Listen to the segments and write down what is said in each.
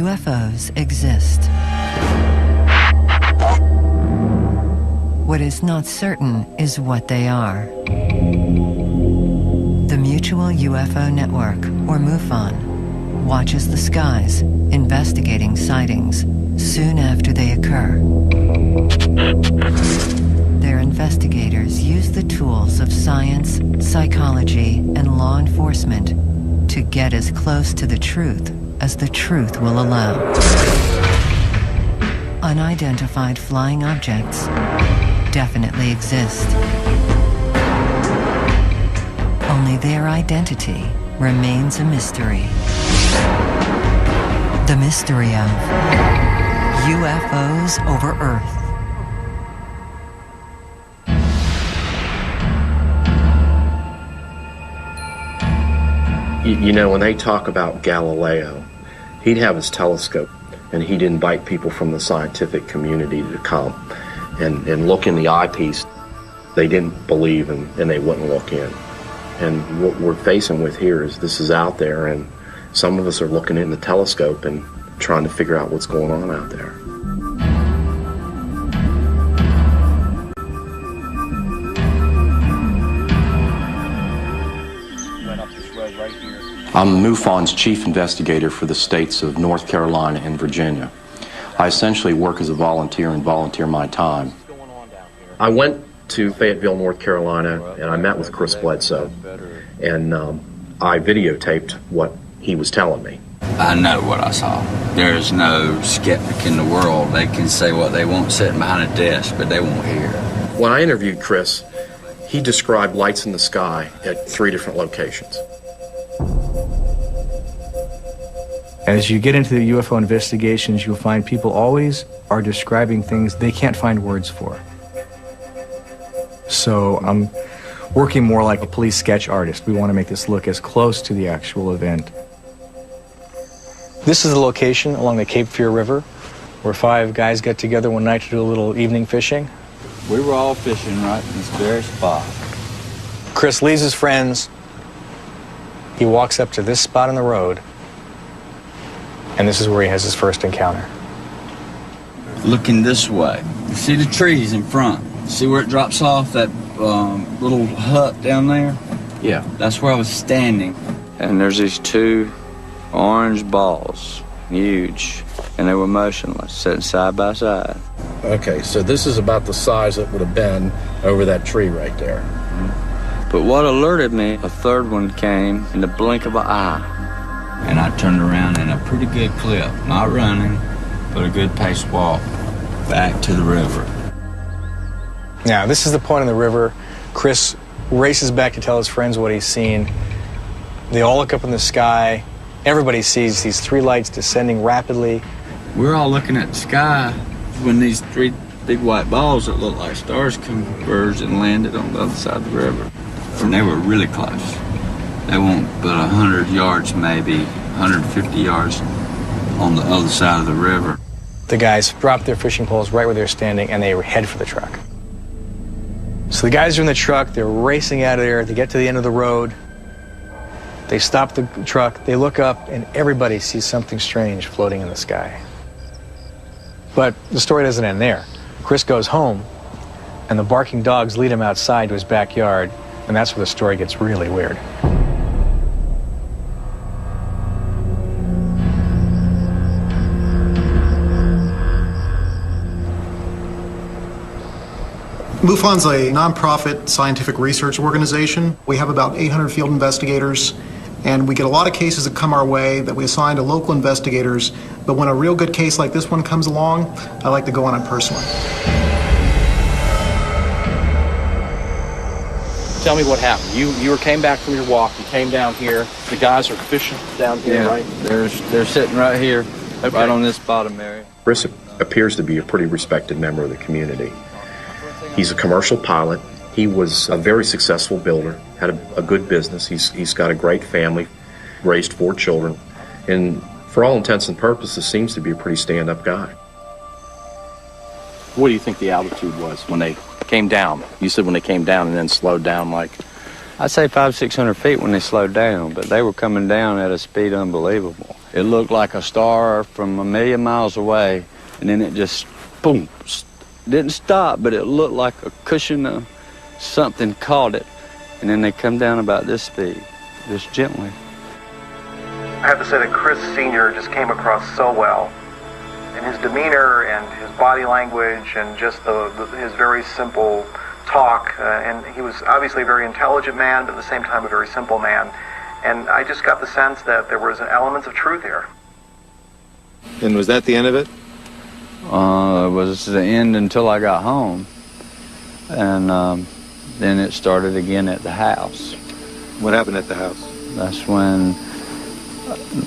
UFOs exist. What is not certain is what they are. The Mutual UFO Network, or MUFON, watches the skies, investigating sightings soon after they occur. Their investigators use the tools of science, psychology, and law enforcement to get as close to the truth as the truth will allow. Unidentified flying objects definitely exist. Only their identity remains a mystery. The mystery of UFOs over Earth. You know, when they talk about Galileo, he'd have his telescope and he'd invite people from the scientific community to come and look in the eyepiece. They didn't believe and they wouldn't look in. And what we're facing with here is this is out there, and some of us are looking in the telescope and trying to figure out what's going on out there. I'm MUFON's chief investigator for the states of North Carolina and Virginia. I essentially work as a volunteer and volunteer my time. I went to Fayetteville, North Carolina, and I met with Chris Bledsoe, and I videotaped what he was telling me. I know what I saw. There's no skeptic in the world. They can say what they want sitting behind a desk, but they won't hear. When I interviewed Chris, he described lights in the sky at 3 different locations. As you get into the UFO investigations, you'll find people always are describing things they can't find words for. So I'm working more like a police sketch artist. We want to make this look as close to the actual event. This is the location along the Cape Fear River where 5 guys got together one night to do a little evening fishing. We were all fishing right in this very spot. Chris leaves his friends. He walks up to this spot on the road, and this is where he has his first encounter. Looking this way, you see the trees in front. See where it drops off, that little hut down there? Yeah. That's where I was standing. And there's these 2 orange balls, huge, and they were motionless, sitting side by side. Okay, so this is about the size it would have been over that tree right there. But what alerted me, a 3rd one came in the blink of an eye. And I turned around in a pretty good clip, not running, but a good paced walk back to the river. Now, this is the point in the river. Chris races back to tell his friends what he's seen. They all look up in the sky. Everybody sees these 3 lights descending rapidly. We're all looking at the sky when these 3 big white balls that looked like stars converged and landed on the other side of the river. And they were really close. They weren't but 100 yards, maybe 150 yards on the other side of the river. The guys drop their fishing poles right where they're standing, and they head for the truck. So the guys are in the truck, they're racing out of there, they get to the end of the road, they stop the truck, they look up, and everybody sees something strange floating in the sky. But the story doesn't end there. Chris goes home, and the barking dogs lead him outside to his backyard, and that's where the story gets really weird. MUFON's a nonprofit scientific research organization. We have about 800 field investigators, and we get a lot of cases that come our way that we assign to local investigators. But when a real good case like this one comes along, I like to go on it personally. Tell me what happened. You came back from your walk. You came down here. The guys are fishing down here, Yeah, right? they're sitting right here, right on this bottom area. Chris appears to be a pretty respected member of the community. He's a commercial pilot. He was a very successful builder, had a good business. He's got a great family, raised 4 children, and for all intents and purposes seems to be a pretty stand-up guy. What do you think the altitude was when they came down? You said when they came down and then slowed down like I'd say 500-600 feet when they slowed down, but they were coming down at a speed unbelievable. It looked like a star from 1,000,000 miles away, and then it just, boom, didn't stop, but it looked like a cushion of something caught it, and then they come down about this speed, just gently. I have to say that Chris Sr. just came across so well. And his demeanor and his body language and just his very simple talk, and he was obviously a very intelligent man, but at the same time a very simple man. And I just got the sense that there was elements of truth here. And was that the end of it? It was the end until I got home. And then it started again at the house. What happened at the house? That's when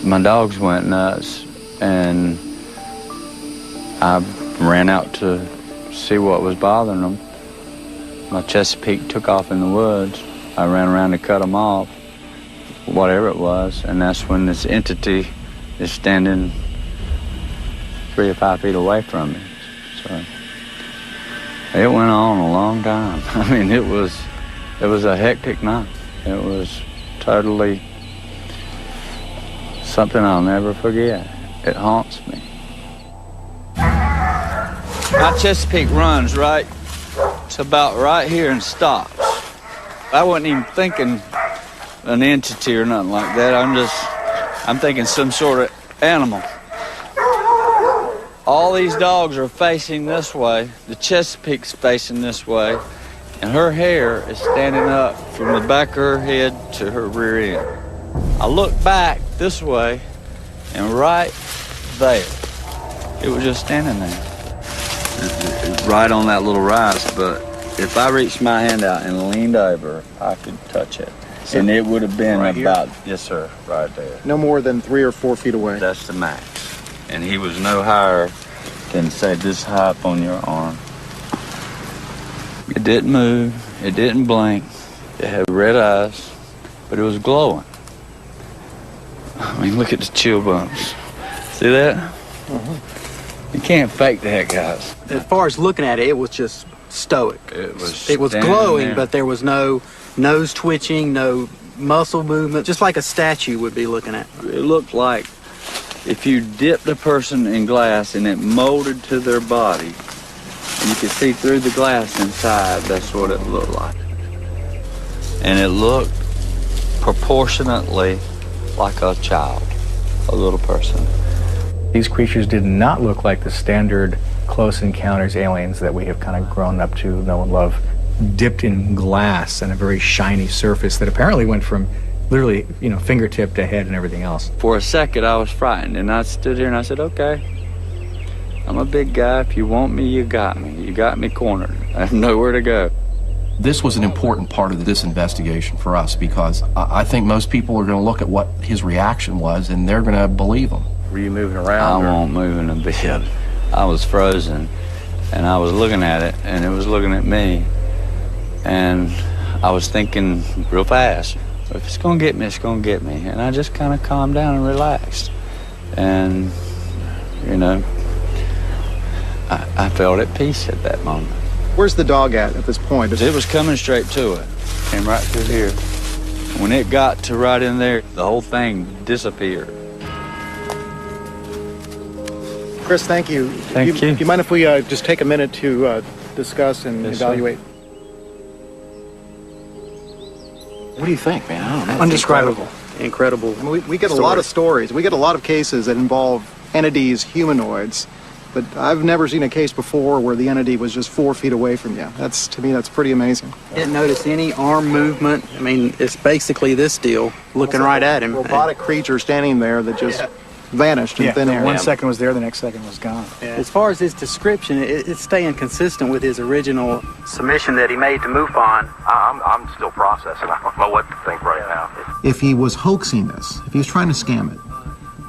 my dogs went nuts, and I ran out to see what was bothering them. My Chesapeake took off in the woods. I ran around to cut them off, whatever it was, and that's when this entity is standing 3 or 5 feet away from me. So it went on a long time. I mean, it was a hectic night. It was totally something I'll never forget. It haunts me. My Chesapeake runs right, it's about right here and stops. I wasn't even thinking an entity or nothing like that. I'm thinking some sort of animal. All these dogs are facing this way. The Chesapeake's facing this way, and her hair is standing up from the back of her head to her rear end. I look back this way, and right there, it was just standing there. Right on that little rise, but if I reached my hand out and leaned over, I could touch it. So and it would have been right about, here? Yes, sir, right there. No more than 3 or 4 feet away. That's the max. And he was no higher than, say, this high up on your arm. It didn't move. It didn't blink. It had red eyes, but it was glowing. I mean, look at the chill bumps. See that? Mm-hmm. You can't fake that, guys. As far as looking at it, it was just stoic. It was glowing, but there was no nose twitching, no muscle movement, just like a statue would be looking at. It looked like if you dipped a person in glass and it molded to their body, and you could see through the glass inside, that's what it looked like. And it looked proportionately like a child, a little person. These creatures did not look like the standard close encounters aliens that we have kind of grown up to know and love, dipped in glass and a very shiny surface that apparently went from literally, fingertip to head and everything else. For a second, I was frightened, and I stood here and I said, okay, I'm a big guy. If you want me, you got me. You got me cornered. I have nowhere to go. This was an important part of this investigation for us because I think most people are going to look at what his reaction was and they're going to believe him. Were you moving around? I wasn't moving a bit. I was frozen, and I was looking at it, and it was looking at me. And I was thinking real fast, if it's going to get me, it's going to get me. And I just kind of calmed down and relaxed. And, I felt at peace at that moment. Where's the dog at this point? It was coming straight to it. Came right through here. When it got to right in there, the whole thing disappeared. Chris, thank you. Thank you. Do you mind if we just take a minute to discuss and evaluate? Sir. What do you think, man? I don't know. Undescribable. Incredible. I mean, we get a lot of stories. We get a lot of cases that involve entities, humanoids, but I've never seen a case before where the entity was just 4 feet away from you. To me, that's pretty amazing. Didn't notice any arm movement. I mean, it's basically this deal, looking right at him. Robotic creature standing there that just vanished in thin air. 1 second was there, the next second was gone. Yeah. As far as his description, it's staying consistent with his original submission that he made to MUFON. I'm still processing. I don't know what to think right now. If he was hoaxing this, if he was trying to scam it,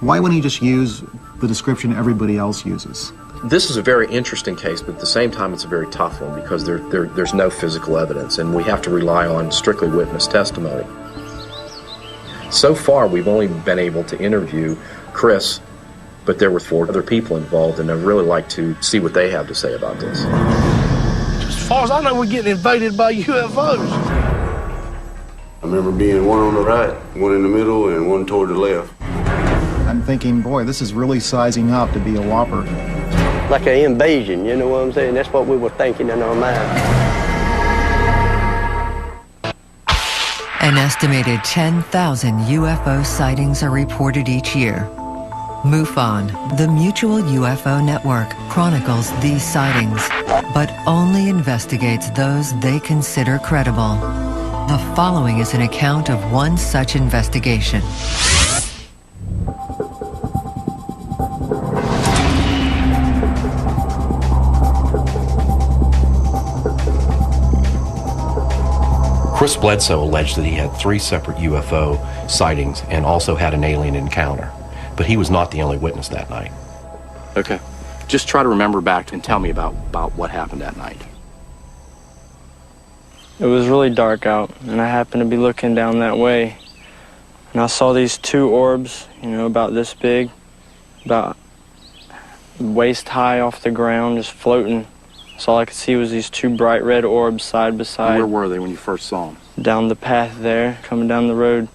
why wouldn't he just use the description everybody else uses? This is a very interesting case, but at the same time it's a very tough one because there's no physical evidence and we have to rely on strictly witness testimony. So far we've only been able to interview Chris, but there were 4 other people involved, and I'd really like to see what they have to say about this. As far as I know, we're getting invaded by UFOs. I remember being one on the right, one in the middle, and one toward the left. I'm thinking, boy, this is really sizing up to be a whopper. Like an invasion, you know what I'm saying? That's what we were thinking in our mind. An estimated 10,000 UFO sightings are reported each year. MUFON, the Mutual UFO Network, chronicles these sightings, but only investigates those they consider credible. The following is an account of one such investigation. Chris Bledsoe alleged that he had 3 separate UFO sightings and also had an alien encounter, but he was not the only witness that night. Okay. Just try to remember back and tell me about what happened that night. It was really dark out, and I happened to be looking down that way, and I saw these 2 orbs, you know, about this big, about waist high off the ground, just floating. So all I could see was these 2 bright red orbs side by side. Where were they when you first saw them? Down the path there, coming down the road.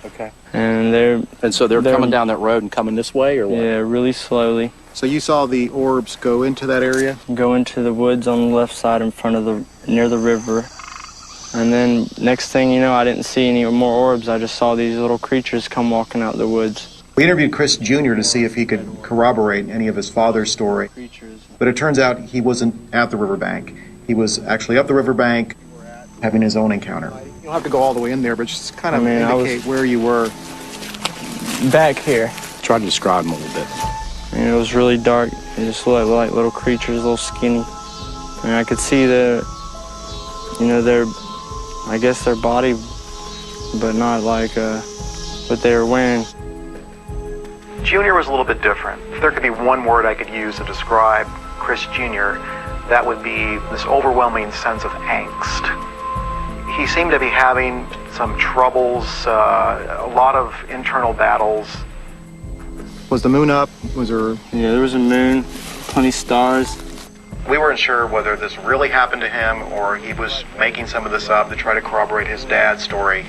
Okay. And so they're coming down that road and coming this way, or what? Yeah, really slowly. So you saw the orbs go into that area? Go into the woods on the left side in front of near the river. And then next thing you know, I didn't see any more orbs. I just saw these little creatures come walking out the woods. We interviewed Chris Jr. to see if he could corroborate any of his father's story. But it turns out he wasn't at the riverbank. He was actually up the riverbank having his own encounter. You don't have to go all the way in there, but just kind of indicate where you were. Back here. Try to describe them a little bit. And it was really dark. They just looked like little creatures, little skinny. And I could see I guess their body, but not like what they were wearing. Junior was a little bit different. If there could be one word I could use to describe Chris Jr., that would be this overwhelming sense of angst. He seemed to be having some troubles, a lot of internal battles. Was the moon up? Was there... Yeah, there was a moon, plenty of stars. We weren't sure whether this really happened to him or he was making some of this up to try to corroborate his dad's story.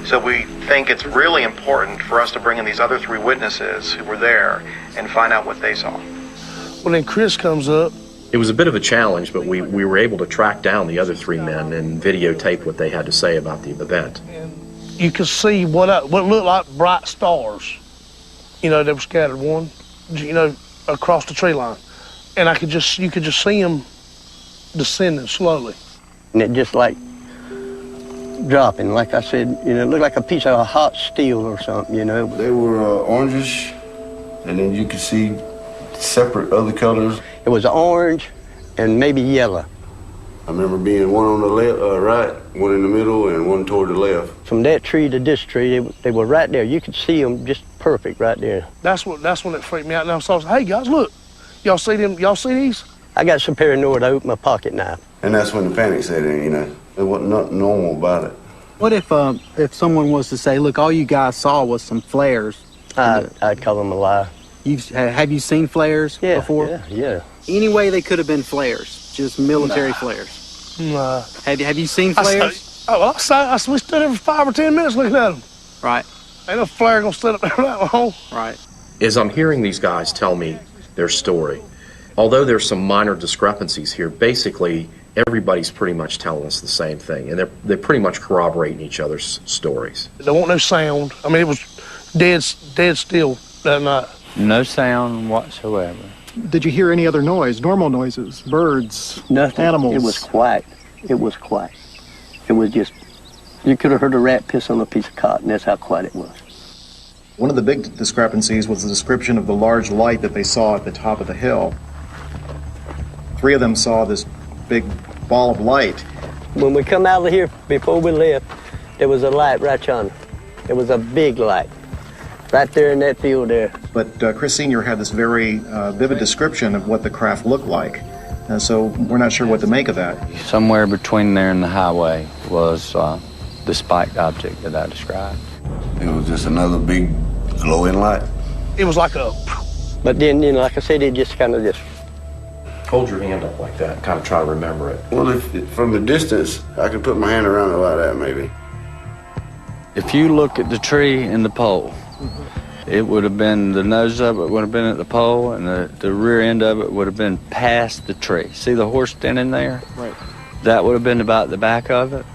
So we think it's really important for us to bring in these other 3 witnesses who were there and find out what they saw. Well, then Chris comes up. It was a bit of a challenge, but we were able to track down the other 3 men and videotape what they had to say about the event. You could see what looked like bright stars, you know, that were scattered across the tree line. And you could just see them descending slowly. And it just like dropping, like I said, you know, it looked like a piece of hot steel or something, you know. They were orangish, and then you could see separate other colors. It was orange and maybe yellow. I remember being one on the left, right, one in the middle, and one toward the left. From that tree to this tree, they were right there. You could see them just perfect right there. That's when it freaked me out. And I said, hey guys, look, y'all see them? Y'all see these? I got so paranoid I opened my pocket knife. And that's when the panic set in, you know. There wasn't nothing normal about it. What if someone was to say, look, all you guys saw was some flares? I'd call them a lie. Have you seen flares before? Yeah. Any way they could have been flares, just military flares? Nah. Have you seen flares? We stood there for 5 or 10 minutes looking at them. Right. Ain't no flare gonna sit up there that long. Right. As I'm hearing these guys tell me their story, although there's some minor discrepancies here, basically everybody's pretty much telling us the same thing, and they're pretty much corroborating each other's stories. There wasn't no sound. I mean, it was dead still that night. No sound whatsoever. Did you hear any other noise, normal noises, birds, nothing. Animals? It was quiet. It was quiet. It was just, you could have heard a rat piss on a piece of cotton. That's how quiet it was. One of the big discrepancies was the description of the large light that they saw at the top of the hill. 3 of them saw this big ball of light. When we come out of here, before we left, there was a light right yonder. It was a big light right there in that field there. But Chris Sr. had this very vivid description of what the craft looked like. So we're not sure what to make of that. Somewhere between there and the highway was the spiked object that I described. It was just another big glowing light. It was like a... But then, you know, like I said, it just kind of just... Hold your hand up like that and kind of try to remember it. Well, if from the distance, I could put my hand around it like that, maybe. If you look at the tree and the pole, it would have been, the nose of it would have been at the pole, and the rear end of it would have been past the tree. See the horse standing there? Right. That would have been about the back of it,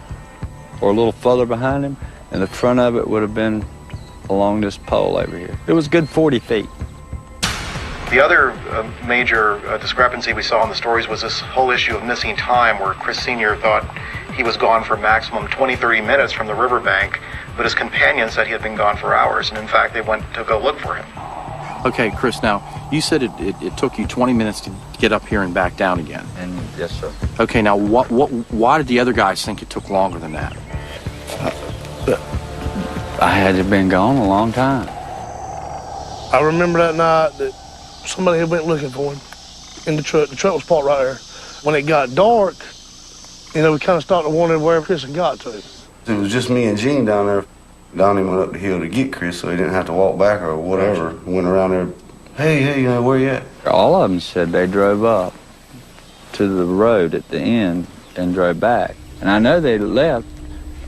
or a little further behind him, and the front of it would have been along this pole over here. It was a good 40 feet. The other major discrepancy we saw in the stories was this whole issue of missing time, where Chris Sr. thought he was gone for maximum 20-30 minutes from the riverbank, but his companion said he had been gone for hours, and in fact they went to go look for him. Okay, Chris, now, you said it took you 20 minutes to get up here and back down again. And yes, sir. Okay, now, why did the other guys think it took longer than that? I had been gone a long time. I remember that night that somebody had went looking for him in the truck. The truck was parked right there. When it got dark, you know, we kind of started wondering where Chris had got to. It was just me and Gene down there. Donnie went up the hill to get Chris so he didn't have to walk back or whatever. Went around there, hey, where you at? All of them said they drove up to the road at the end and drove back. And I know they left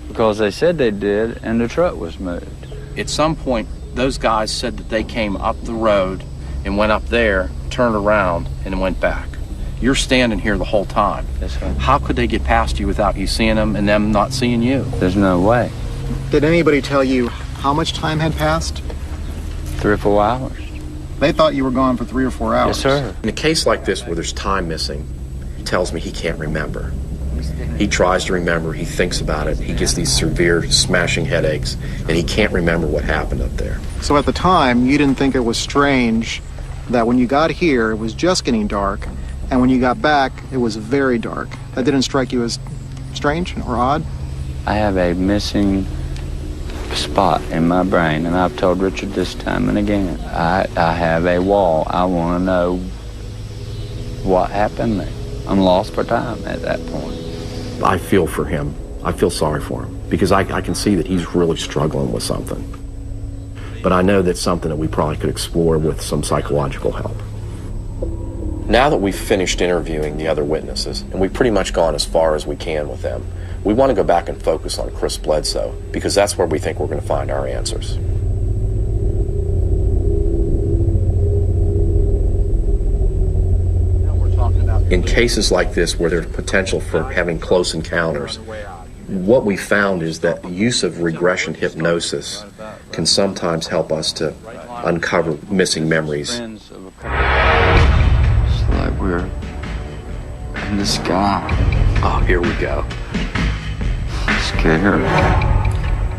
because they said they did, and the truck was moved. At some point, those guys said that they came up the road and went up there, turned around, and went back. You're standing here the whole time. Yes, sir. How could they get past you without you seeing them and them not seeing you? There's no way. Did anybody tell you how much time had passed? 3 or 4 hours. They thought you were gone for 3 or 4 hours. Yes, sir. In a case like this where there's time missing, he tells me he can't remember. He tries to remember, he thinks about it, he gets these severe smashing headaches, and he can't remember what happened up there. So at the time, you didn't think it was strange that when you got here, it was just getting dark, and when you got back, it was very dark. That didn't strike you as strange or odd? I have a missing spot in my brain, and I've told Richard this time and again. I have a wall. I want to know what happened there. I'm lost for time at that point. I feel for him. I feel sorry for him because I can see that he's really struggling with something. But I know that's something that we probably could explore with some psychological help. Now that we've finished interviewing the other witnesses, and we've pretty much gone as far as we can with them, we want to go back and focus on Chris Bledsoe because that's where we think we're going to find our answers. In cases like this where there's potential for having close encounters, what we found is that the use of regression hypnosis can sometimes help us to uncover missing memories. It's like we're in the sky. Oh, here we go. Scared.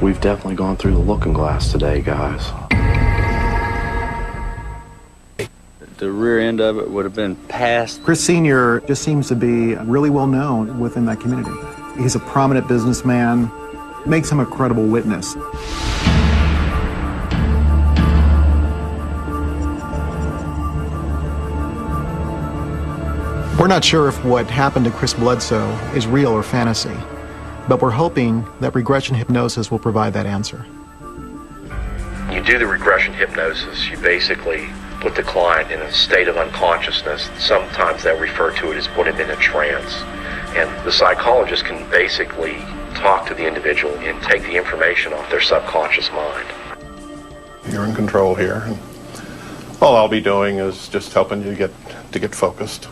We've definitely gone through the looking glass today, guys. The rear end of it would have been past. Chris Sr. just seems to be really well known within that community. He's a prominent businessman, makes him a credible witness. We're not sure if what happened to Chris Bledsoe is real or fantasy, but we're hoping that regression hypnosis will provide that answer. You do the regression hypnosis, you basically put the client in a state of unconsciousness. Sometimes they'll refer to it as put him in a trance. And the psychologist can basically talk to the individual and take the information off their subconscious mind. You're in control here. And all I'll be doing is just helping you get focused.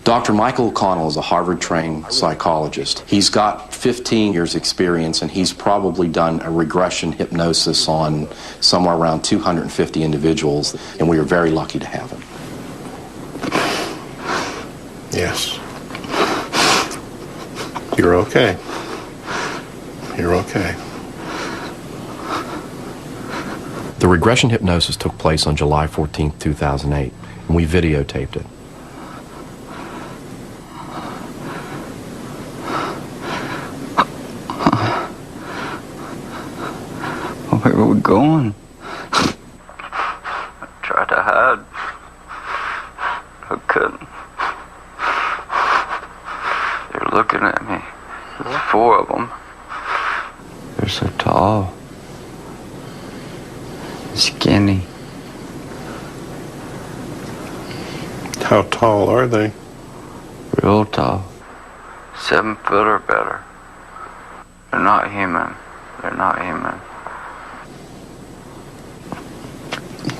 Dr. Michael O'Connell is a Harvard-trained psychologist. He's got 15 years experience, and he's probably done a regression hypnosis on somewhere around 250 individuals, and we are very lucky to have him. Yes. You're okay. You're okay. The regression hypnosis took place on July 14th, 2008, and we videotaped it. Where are we going? I tried to hide. I couldn't. They're looking at me. There's 4 of them. They're so tall. Skinny. How tall are they? Real tall. 7 foot or better. They're not human. They're not human.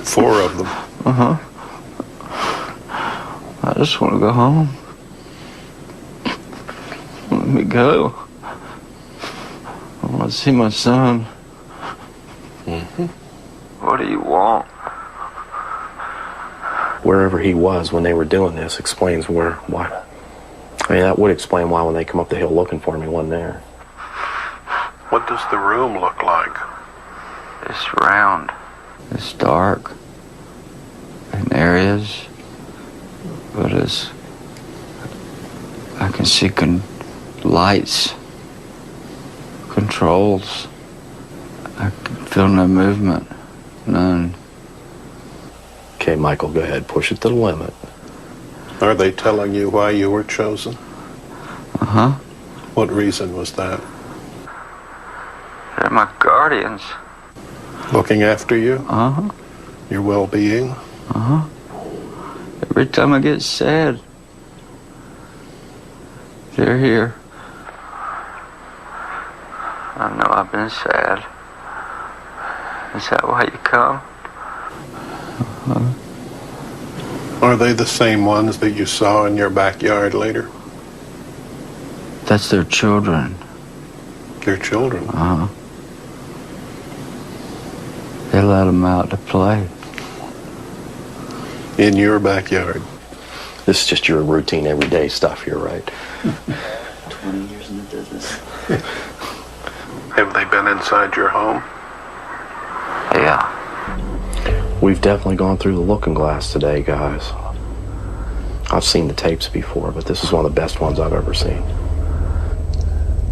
4 of them. Uh-huh. I just want to go home. Let me go. I want to see my son. Mm-hmm. What do you want? Wherever he was when they were doing this explains why. I mean, that would explain why when they come up the hill looking for him, he wasn't there. What does the room look like? It's round. It's dark in areas, but I can see lights, controls. I can feel no movement, none. Okay, Michael, go ahead. Push it to the limit. Are they telling you why you were chosen? Uh-huh. What reason was that? They're my guardians. Looking after you? Uh-huh. Your well-being? Uh-huh. Every time I get sad, they're here. I know I've been sad. Is that why you come? Are they the same ones that you saw in your backyard later? That's their children. Their children? Uh-huh. They let them out to play. In your backyard? This is just your routine, everyday stuff here, right? 20 years in the business. Have they been inside your home? Yeah. We've definitely gone through the looking glass today, guys. I've seen the tapes before, but this is one of the best ones I've ever seen.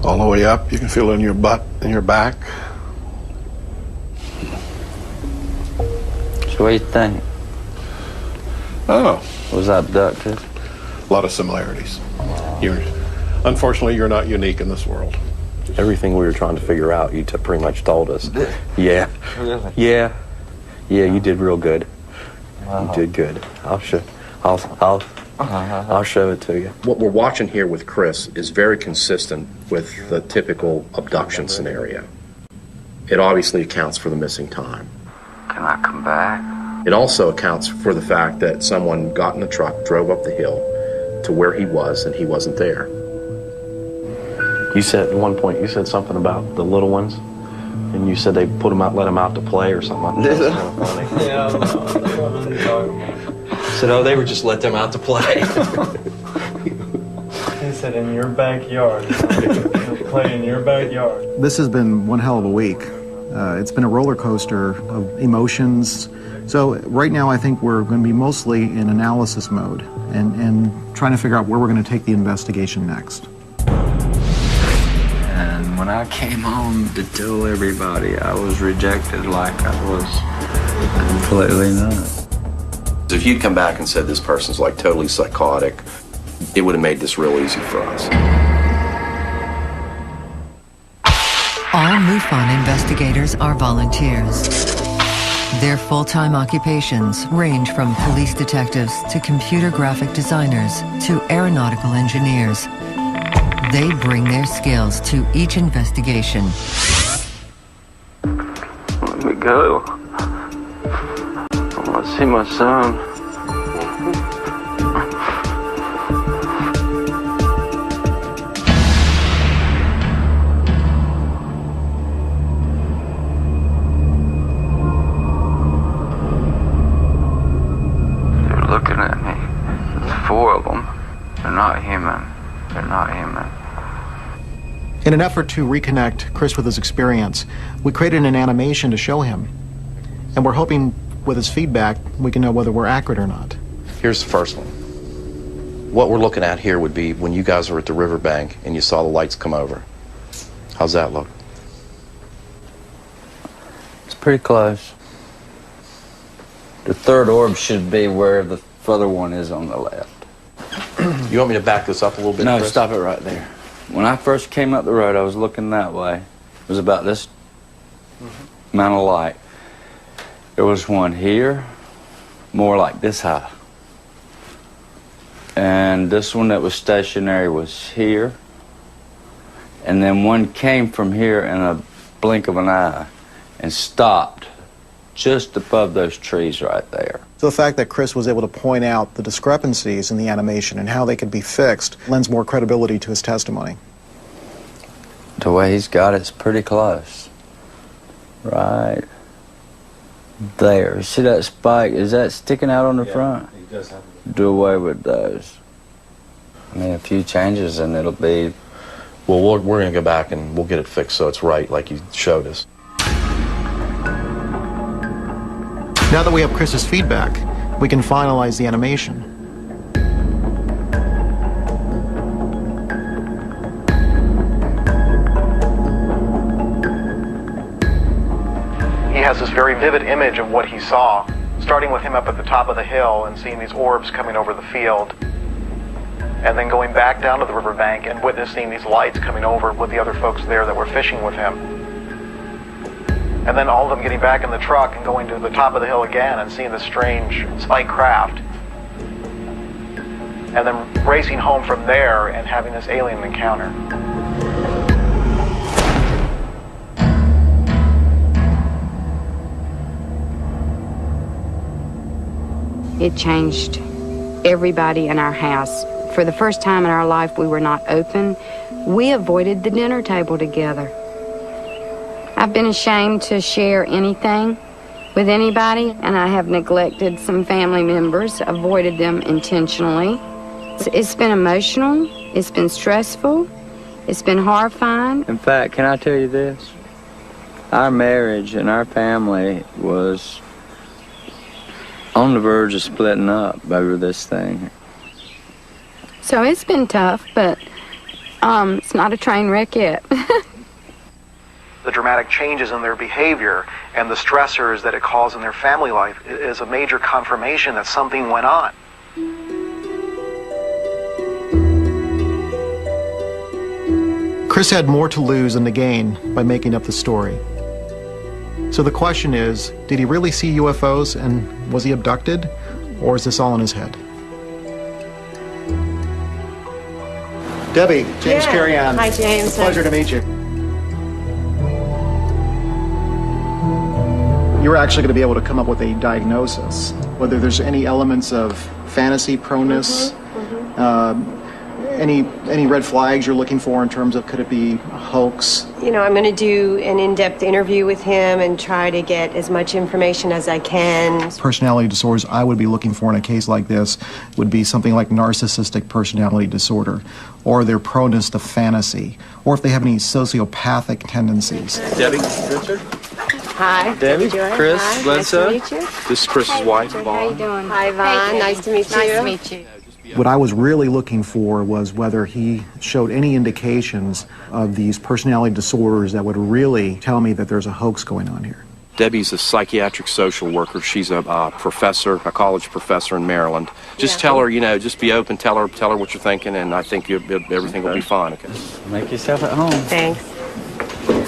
All the way up? You can feel it in your butt and your back? So what do you think? Oh. Was I abducted? A lot of similarities. Unfortunately, you're not unique in this world. Everything we were trying to figure out, you pretty much told us. Yeah. Really? Yeah. Yeah, you did real good. Wow. You did good. I'll show it to you. What we're watching here with Chris is very consistent with the typical abduction scenario. It obviously accounts for the missing time. Can I come back? It also accounts for the fact that someone got in the truck, drove up the hill to where he was, and he wasn't there. You said at one point, you said something about the little ones, and you said they put them out, let them out to play or something. That was kind of funny. Yeah, I don't know. Said, oh, they would just let them out to play. He said, in your backyard. You'll play in your backyard. This has been one hell of a week. It's been a roller coaster of emotions. So right now I think we're going to be mostly in analysis mode and trying to figure out where we're going to take the investigation next. And when I came home to tell everybody, I was rejected like I was completely nuts. If you'd come back and said this person's like totally psychotic, it would have made this real easy for us. All MUFON investigators are volunteers. Their full-time occupations range from police detectives to computer graphic designers to aeronautical engineers. They bring their skills to each investigation. Let me go. I want to see my son. They're looking at me. There's 4 of them. They're not human. They're not human. In an effort to reconnect Chris with his experience, we created an animation to show him. And we're hoping with his feedback, we can know whether we're accurate or not. Here's the first one. What we're looking at here would be when you guys were at the riverbank and you saw the lights come over. How's that look? It's pretty close. The 3rd orb should be where the further one is on the left. You want me to back this up a little bit, No, Chris? stop it right there. When I first came up the road, I was looking that way. It was about this amount of light. There was one here, more like this high. And this one that was stationary was here. And then one came from here in a blink of an eye and stopped just above those trees right there. So the fact that Chris was able to point out the discrepancies in the animation and how they could be fixed lends more credibility to his testimony. The way he's got it's pretty close. Right there. See that spike? Is that sticking out on the front? He does have Do away with those. I mean, a few changes and it'll be... Well, we're going to go back and we'll get it fixed so it's right like you showed us. Now that we have Chris's feedback, we can finalize the animation. He has this very vivid image of what he saw, starting with him up at the top of the hill and seeing these orbs coming over the field, and then going back down to the riverbank and witnessing these lights coming over with the other folks there that were fishing with him. And then all of them getting back in the truck and going to the top of the hill again and seeing this strange spike craft. And then racing home from there and having this alien encounter. It changed everybody in our house. For the first time in our life, we were not open. We avoided the dinner table together. I've been ashamed to share anything with anybody, and I have neglected some family members, avoided them intentionally. It's been emotional, it's been stressful, it's been horrifying. In fact, can I tell you this? Our marriage and our family was on the verge of splitting up over this thing. So it's been tough, but it's not a train wreck yet. The dramatic changes in their behavior and the stressors that it caused in their family life is a major confirmation that something went on. Chris had more to lose than to gain by making up the story. So the question is, did he really see UFOs and was he abducted? Or is this all in his head? Debbie, James Carrion. Hi, James. Pleasure to meet you. You're actually going to be able to come up with a diagnosis, whether there's any elements of fantasy proneness, any red flags you're looking for in terms of could it be a hoax? You know, I'm going to do an in-depth interview with him and try to get as much information as I can. Personality disorders I would be looking for in a case like this would be something like narcissistic personality disorder, or their proneness to fantasy, or if they have any sociopathic tendencies. Debbie, Richard. Hi. Debbie, Chris, Hi. Bledsoe. Nice to meet you. This is Chris's wife, How Vaughn. you doing? Hi, Vaughn. Nice to meet you. Nice to meet you. What I was really looking for was whether he showed any indications of these personality disorders that would really tell me that there's a hoax going on here. Debbie's a psychiatric social worker. She's a professor, a college professor in Maryland. Just tell her, you know, just be open. Tell her what you're thinking, and I think everything will be fine. Okay. Make yourself at home. Thanks.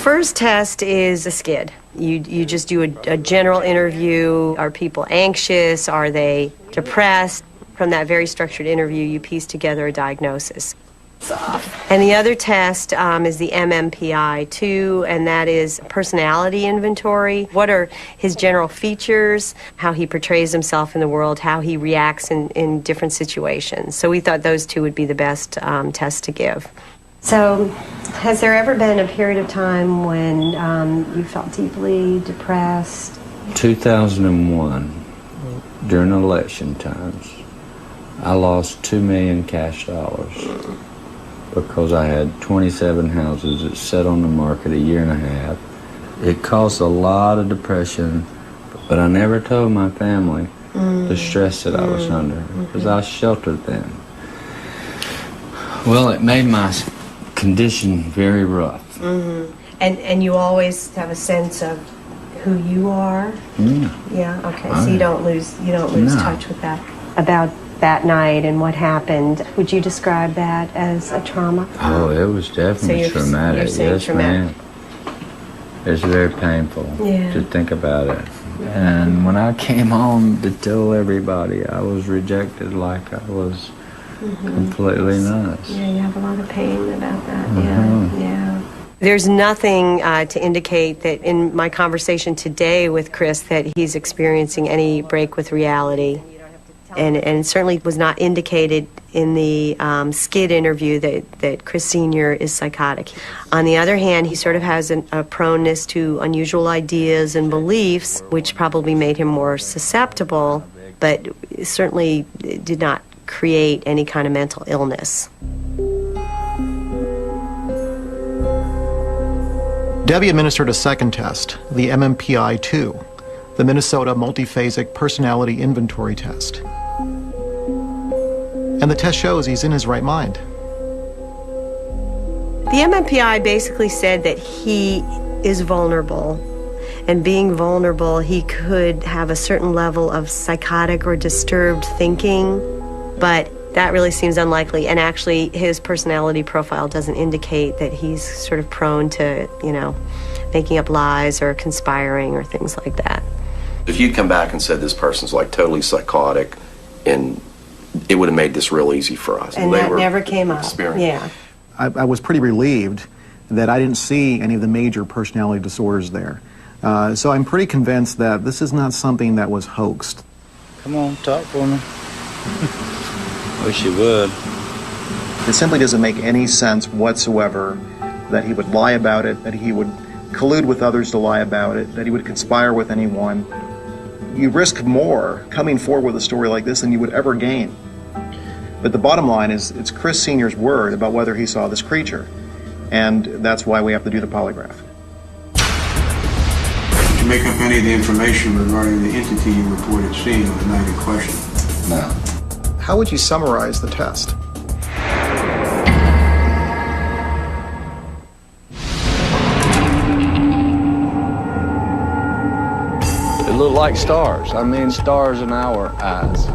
First test is a skid. You just do a general interview. Are people anxious? Are they depressed? From that very structured interview, you piece together a diagnosis. And the other test is the MMPI-2, and that is personality inventory. What are his general features, how he portrays himself in the world, how he reacts in different situations. So we thought those two would be the best tests to give. So has there ever been a period of time when you felt deeply depressed? 2001, during election times, I lost $2 million cash dollars because I had 27 houses that sat on the market a year and a half. It caused a lot of depression, but I never told my family the stress that I was under because I sheltered them. Well, it made my condition very rough. And you always have a sense of who you are? Yeah, okay. So you don't lose touch with that. About that night and what happened, would you describe that as a trauma? Oh, it was definitely traumatic. Yes, ma'am. It's very painful to think about it. And when I came home to tell everybody, I was rejected like I was completely nuts. Yeah, you have a lot of pain about that. Yeah. There's nothing to indicate that in my conversation today with Chris that he's experiencing any break with reality. And certainly was not indicated in the skid interview that Chris Sr. is psychotic. On the other hand, he sort of has a proneness to unusual ideas and beliefs, which probably made him more susceptible, but certainly did not create any kind of mental illness. Debbie administered a second test, the MMPI-2, the Minnesota Multiphasic Personality Inventory Test. And the test shows he's in his right mind. The MMPI basically said that he is vulnerable, and being vulnerable, he could have a certain level of psychotic or disturbed thinking, but that really seems unlikely, and actually his personality profile doesn't indicate that he's sort of prone to, making up lies or conspiring or things like that. If you'd come back and said this person's like totally psychotic, and it would have made this real easy for us. And that never came up. Yeah. I was pretty relieved that I didn't see any of the major personality disorders there. So I'm pretty convinced that this is not something that was hoaxed. Come on, talk for me. Wish you would. It simply doesn't make any sense whatsoever that he would lie about it, that he would collude with others to lie about it, that he would conspire with anyone. You risk more coming forward with a story like this than you would ever gain. But the bottom line is, it's Chris Sr.'s word about whether he saw this creature. And that's why we have to do the polygraph. Did you make up any of the information regarding the entity you reported seeing on the night in question? No. How would you summarize the test? It looked like stars. I mean, stars in our eyes.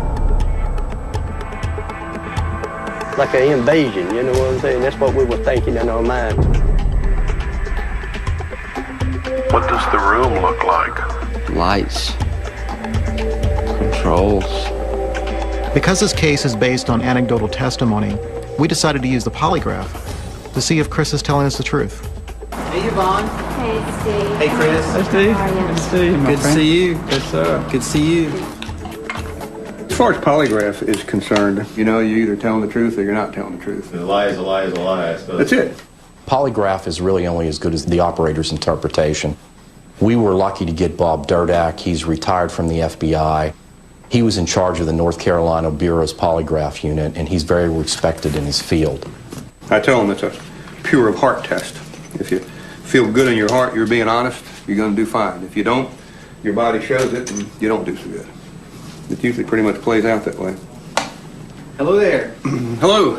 Like an invasion, you know what I'm saying? That's what we were thinking in our mind. What does the room look like? Lights. Controls. Because this case is based on anecdotal testimony, we decided to use the polygraph to see if Chris is telling us the truth. Hey, Yvonne. Hey, Steve. Hey, Chris. Hey, Steve. Good to see you, my Good to friend. see you. Yes, sir. Good to see you. As far as polygraph is concerned, you're either telling the truth or you're not telling the truth. A lie is a lie is a lie, I suppose. That's it. Polygraph is really only as good as the operator's interpretation. We were lucky to get Bob Durdak. He's retired from the FBI. He was in charge of the North Carolina Bureau's polygraph unit, and he's very respected in his field. I tell them it's a pure of heart test. If you feel good in your heart, you're being honest, you're going to do fine. If you don't, your body shows it, and you don't do so good. It usually pretty much plays out that way. Hello there. Hello.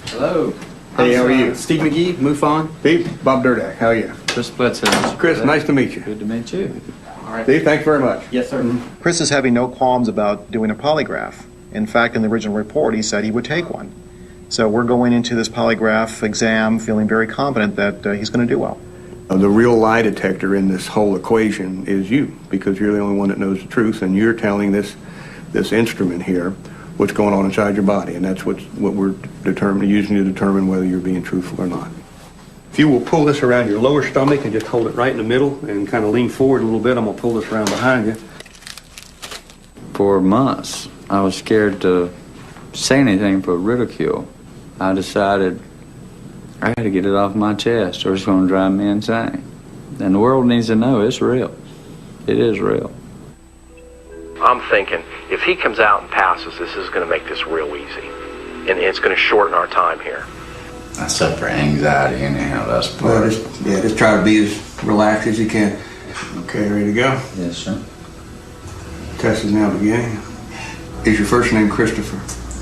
Hello. Hey, how are you? Steve McGee, MUFON. Steve, Bob Durdak, how are you? Chris Bledsoe. Chris, nice to meet you. Good to meet you. All right. Steve, thanks very much. Yes, sir. Chris is having no qualms about doing a polygraph. In fact, in the original report, he said he would take one. So we're going into this polygraph exam feeling very confident that he's going to do well. The real lie detector in this whole equation is you, because you're the only one that knows the truth, and you're telling this instrument here what's going on inside your body, and that's what we're using to determine whether you're being truthful or not. If you will pull this around your lower stomach and just hold it right in the middle and kind of lean forward a little bit, I'm going to pull this around behind you. For months, I was scared to say anything for ridicule. I decided I had to get it off my chest or it's going to drive me insane. And the world needs to know it's real. It is real. I'm thinking, if he comes out and passes, this is going to make this real easy. And it's going to shorten our time here. I suffer anxiety anyhow, that's Well, just try to be as relaxed as you can. Okay, ready to go? Yes, sir. Test is now beginning. Is your first name Christopher?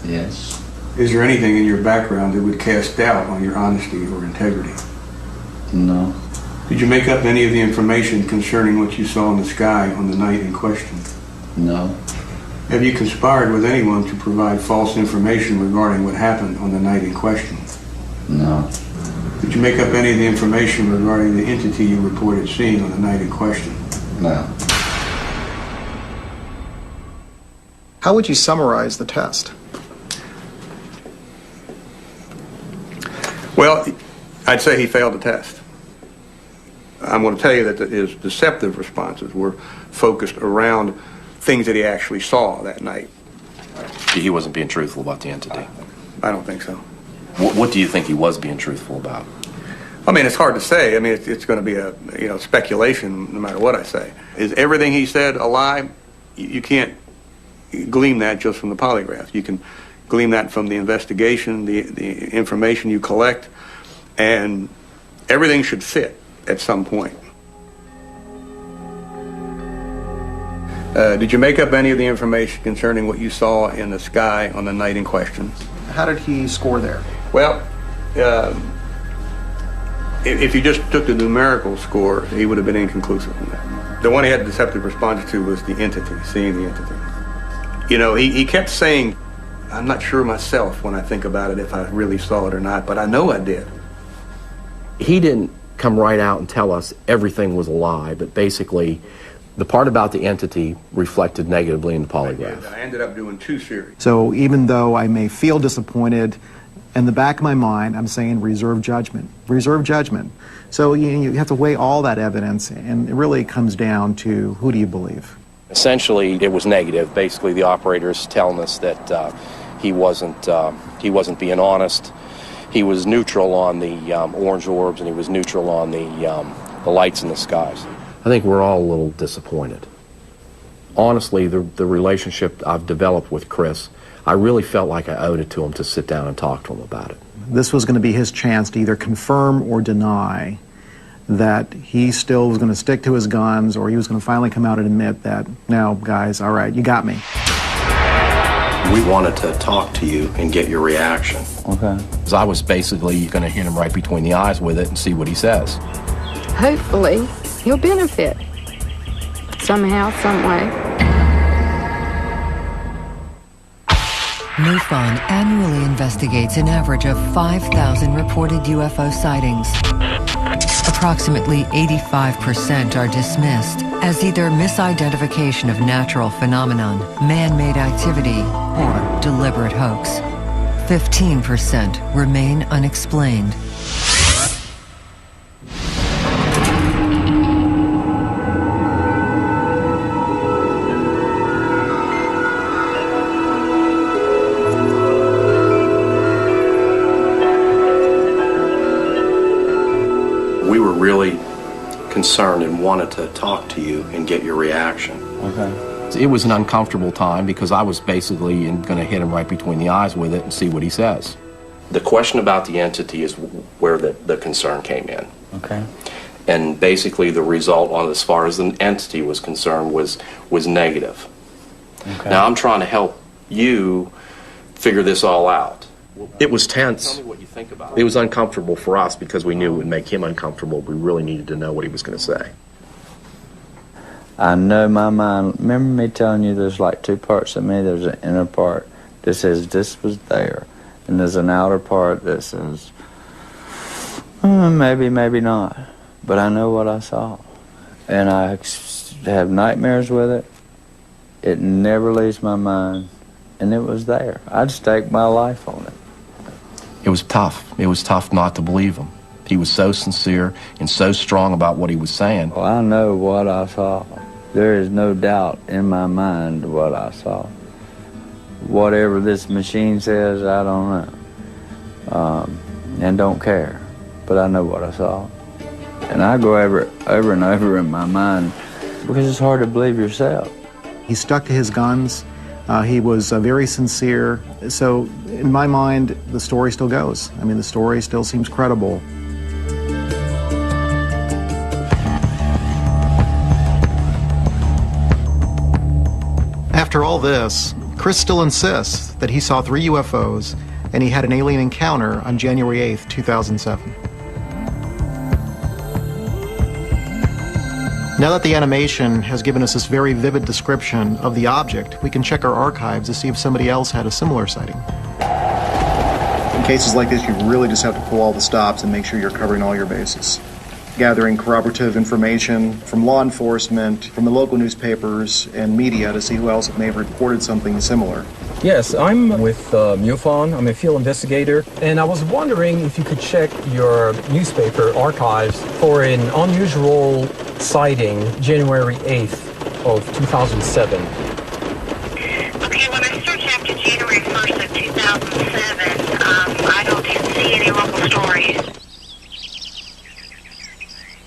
Yes. Is there anything in your background that would cast doubt on your honesty or integrity? No. Did you make up any of the information concerning what you saw in the sky on the night in question? No. Have you conspired with anyone to provide false information regarding what happened on the night in question? No. Did you make up any of the information regarding the entity you reported seeing on the night in question? No. How would you summarize the test? Well, I'd say he failed the test. I'm going to tell you that his deceptive responses were focused around things that he actually saw that night. He wasn't being truthful about the entity? I don't think so. What do you think he was being truthful about? I mean, it's hard to say. I mean, it's going to be a speculation no matter what I say. Is everything he said a lie? You can't glean that just from the polygraph. You can glean that from the investigation, the information you collect, and everything should fit at some point. Did you make up any of the information concerning what you saw in the sky on the night in question? How did he score there? Well, if you just took the numerical score, he would have been inconclusive in that. The one he had deceptive response to was the entity, seeing the entity. You know, he kept saying, I'm not sure myself when I think about it if I really saw it or not, but I know I did. He didn't come right out and tell us everything was a lie, but basically the part about the entity reflected negatively in the polygraph. I ended up doing 2 series. So even though I may feel disappointed, in the back of my mind, I'm saying reserve judgment. Reserve judgment. So you have to weigh all that evidence, and it really comes down to who do you believe? Essentially, it was negative. Basically, the operator's telling us that he wasn't being honest. He was neutral on the orange orbs, and he was neutral on the lights in the skies. I think we're all a little disappointed. Honestly, the relationship I've developed with Chris, I really felt like I owed it to him to sit down and talk to him about it. This was going to be his chance to either confirm or deny that he still was going to stick to his guns, or he was going to finally come out and admit that, no, guys, all right, you got me. We wanted to talk to you and get your reaction. Okay. Because I was basically going to hit him right between the eyes with it and see what he says. Hopefully, he'll benefit somehow, some way. MUFON annually investigates an average of 5,000 reported UFO sightings. Approximately 85% are dismissed as either misidentification of natural phenomenon, man-made activity, or deliberate hoax. 15% remain unexplained. We were really concerned and wanted to talk to you and get your reaction. Okay. It was an uncomfortable time because I was basically going to hit him right between the eyes with it and see what he says. The question about the entity is where the concern came in. Okay. And basically the result on as far as the entity was concerned was negative. Okay. Now I'm trying to help you figure this all out. It was tense. Tell me what you think about It was uncomfortable for us because we knew it would make him uncomfortable. We really needed to know what he was going to say. I know my mind. Remember me telling you there's like 2 parts of me? There's an inner part that says this was there, and there's an outer part that says maybe, maybe not. But I know what I saw, and I have nightmares with it. It never leaves my mind, and it was there. I'd stake my life on it. It was tough. It was tough not to believe him. He was so sincere and so strong about what he was saying. Well, I know what I saw. There is no doubt in my mind what I saw. Whatever this machine says, I don't know. And don't care. But I know what I saw. And I go over and over in my mind because it's hard to believe yourself. He stuck to his guns. He was very sincere. So in my mind, the story still goes. I mean, the story still seems credible. After all this, Chris still insists that he saw 3 UFOs and he had an alien encounter on January 8th, 2007. Now that the animation has given us this very vivid description of the object, we can check our archives to see if somebody else had a similar sighting. In cases like this, you really just have to pull all the stops and make sure you're covering all your bases. Gathering corroborative information from law enforcement, from the local newspapers and media to see who else may have reported something similar. Yes, I'm with MUFON. I'm a field investigator, and I was wondering if you could check your newspaper archives for an unusual sighting January 8th of 2007. Okay, when I searched after January 1st of 2007, I don't see any local stories.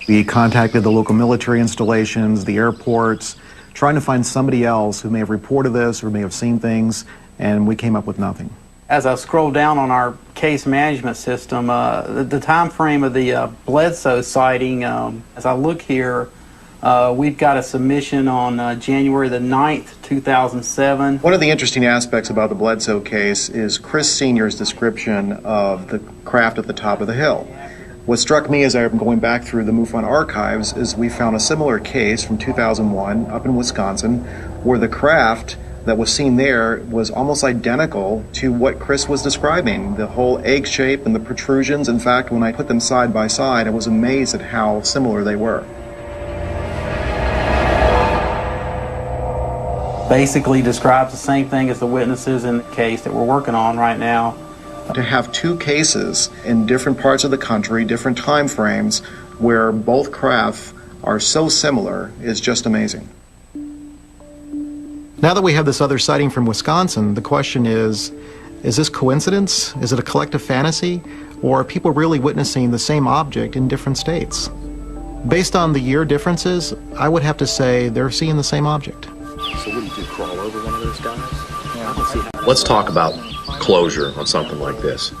We contacted the local military installations, the airports, trying to find somebody else who may have reported this or may have seen things, and we came up with nothing. As I scroll down on our case management system, the time frame of the Bledsoe sighting, as I look here, we've got a submission on January the 9th, 2007. One of the interesting aspects about the Bledsoe case is Chris Sr.'s description of the craft at the top of the hill. What struck me as I'm going back through the MUFON archives is we found a similar case from 2001 up in Wisconsin where the craft that was seen there was almost identical to what Chris was describing. The whole egg shape and the protrusions. In fact, when I put them side by side, I was amazed at how similar they were. Basically describes the same thing as the witnesses in the case that we're working on right now. To have two cases in different parts of the country, different time frames, where both craft are so similar is just amazing. Now that we have this other sighting from Wisconsin, the question is this coincidence? Is it a collective fantasy? Or are people really witnessing the same object in different states? Based on the year differences, I would have to say they're seeing the same object. So wouldn't you crawl over one of those guys? Yeah. Let's talk about closure on something like this.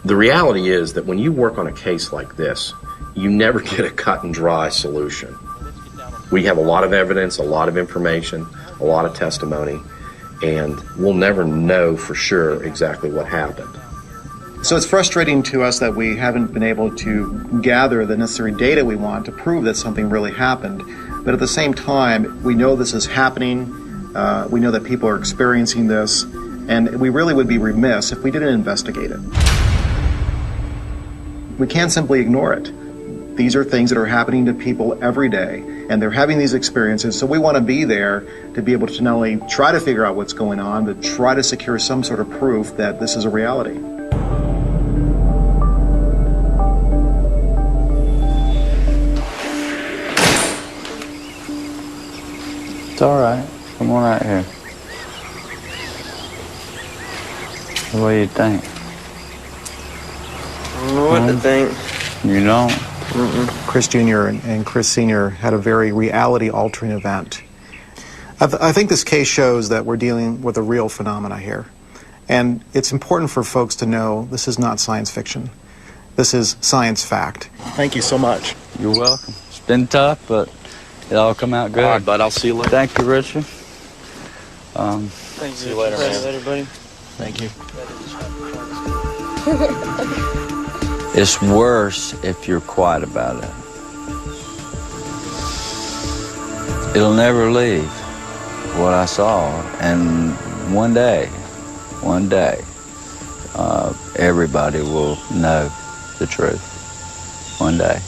The reality is that when you work on a case like this, you never get a cut and dry solution. We have a lot of evidence, a lot of information, a lot of testimony, and we'll never know for sure exactly what happened. So it's frustrating to us that we haven't been able to gather the necessary data we want to prove that something really happened. But at the same time, we know this is happening. We know that people are experiencing this, and we really would be remiss if we didn't investigate it. We can't simply ignore it. These are things that are happening to people every day, and they're having these experiences, so we want to be there to be able to not only try to figure out what's going on, but try to secure some sort of proof that this is a reality. It's all right. Come on out here. What do you think? I don't know what to think. You don't? Chris Jr. and Chris Sr. had a very reality-altering event. I think this case shows that we're dealing with a real phenomena here. And it's important for folks to know this is not science fiction. This is science fact. Thank you so much. You're welcome. It's been tough, but it all come out good. All right, bud. I'll see you later. Thank you, Richard. Thanks. See you later, man. Later, buddy. Thank you. It's worse if you're quiet about it. It'll never leave what I saw, and one day, everybody will know the truth. One day.